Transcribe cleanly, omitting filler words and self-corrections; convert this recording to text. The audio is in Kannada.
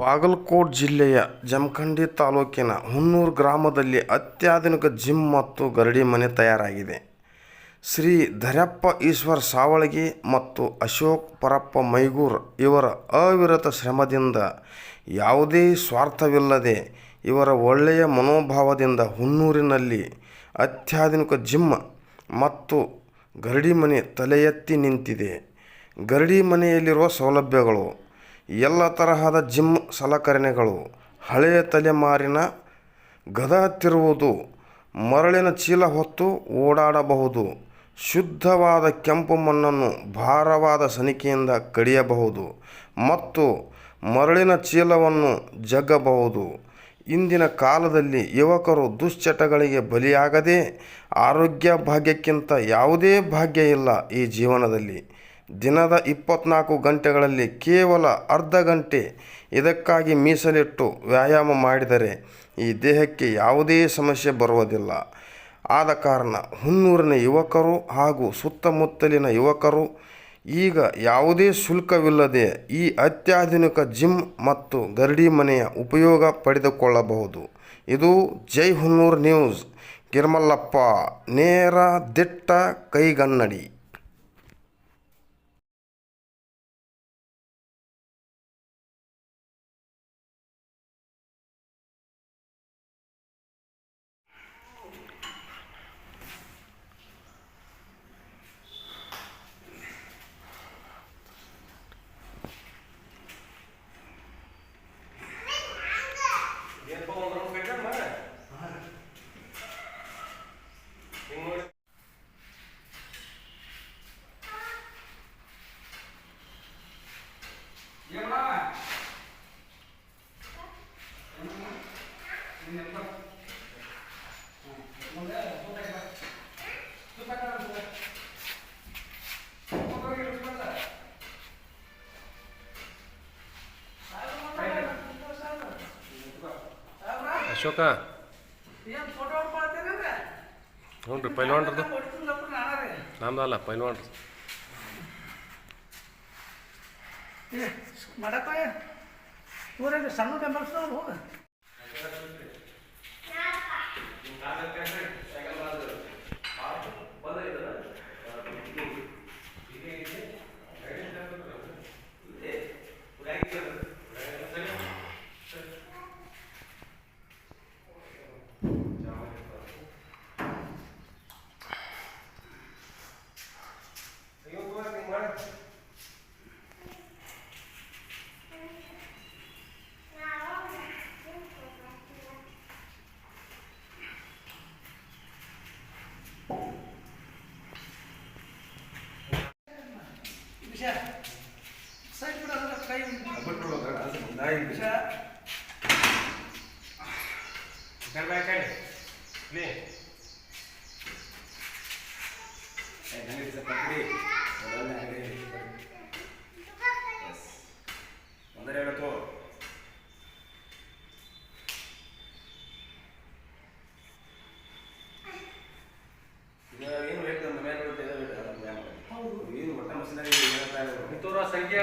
ಬಾಗಲಕೋಟೆ ಜಿಲ್ಲೆಯ ಜಮಖಂಡಿ ತಾಲೂಕಿನ ಹುನ್ನೂರು ಗ್ರಾಮದಲ್ಲಿ ಅತ್ಯಾಧುನಿಕ ಜಿಮ್ ಮತ್ತು ಗರಡಿ ಮನೆ ತಯಾರಾಗಿದೆ. ಶ್ರೀ ಧರ್ಯಪ್ಪ ಈಶ್ವರ ಸಾವಳಗಿ ಮತ್ತು ಅಶೋಕ್ ಪರಪ್ಪ ಮೈಗೂರು ಇವರ ಅವಿರತ ಶ್ರಮದಿಂದ, ಯಾವುದೇ ಸ್ವಾರ್ಥವಿಲ್ಲದೆ ಇವರ ಒಳ್ಳೆಯ ಮನೋಭಾವದಿಂದ ಹುನ್ನೂರಿನಲ್ಲಿ ಅತ್ಯಾಧುನಿಕ ಜಿಮ್ ಮತ್ತು ಗರಡಿ ಮನೆ ತಲೆ ಎತ್ತಿ ನಿಂತಿದೆ. ಗರಡಿ ಮನೆಯಲ್ಲಿರುವ ಸೌಲಭ್ಯಗಳು: ಎಲ್ಲ ತರಹದ ಜಿಮ್ ಸಲಕರಣೆಗಳು, ಹಳೆಯ ತಲೆಮಾರಿನ ಗದಾ ತಿರುವುದು, ಮರಳಿನ ಚೀಲ ಹೊತ್ತು ಓಡಾಡಬಹುದು, ಶುದ್ಧವಾದ ಕೆಂಪು ಮಣ್ಣನ್ನು ಭಾರವಾದ ಸನಿಕೆಯಿಂದ ಕಡಿಯಬಹುದು ಮತ್ತು ಮರಳಿನ ಚೀಲವನ್ನು ಜಗ್ಗಬಹುದು. ಇಂದಿನ ಕಾಲದಲ್ಲಿ ಯುವಕರು ದುಶ್ಚಟಗಳಿಗೆ ಬಲಿಯಾಗದೆ ಆರೋಗ್ಯ ಭಾಗ್ಯಕ್ಕಿಂತ ಯಾವುದೇ ಭಾಗ್ಯ ಇಲ್ಲ ಈ ಜೀವನದಲ್ಲಿ. ದಿನದ 24 ಗಂಟೆಗಳಲ್ಲಿ ಕೇವಲ ಅರ್ಧ ಗಂಟೆ ಇದಕ್ಕಾಗಿ ಮೀಸಲಿಟ್ಟು ವ್ಯಾಯಾಮ ಮಾಡಿದರೆ ಈ ದೇಹಕ್ಕೆ ಯಾವುದೇ ಸಮಸ್ಯೆ ಬರುವುದಿಲ್ಲ. ಆದ ಕಾರಣ ಹುನ್ನೂರಿನ ಯುವಕರು ಹಾಗೂ ಸುತ್ತಮುತ್ತಲಿನ ಯುವಕರು ಈಗ ಯಾವುದೇ ಶುಲ್ಕವಿಲ್ಲದೆ ಈ ಅತ್ಯಾಧುನಿಕ ಜಿಮ್ ಮತ್ತು ಗರಡಿ ಮನೆಯ ಉಪಯೋಗ ಪಡೆದುಕೊಳ್ಳಬಹುದು. ಇದು ಜೈ ಹುನ್ನೂರು ನ್ಯೂಸ್. ಗಿರ್ಮಲ್ಲಪ್ಪ, ನೇರ, ದಿಟ್ಟ, ಕೈಗನ್ನಡಿ. ಅಶೋಕ, ಹ್ಞೂ ರೀ, ಪೈಲ್ವಾನ್ರದ್ದು ನಮ್ದಲ್ಲ, ಪೈಲ್ವಾನ್ರದ್ದು. ಸಣ್ಣ ಬೆಂಬಲಿಸ್ದವ್ರು ಹೋಗ ಸಂಖ್ಯೆ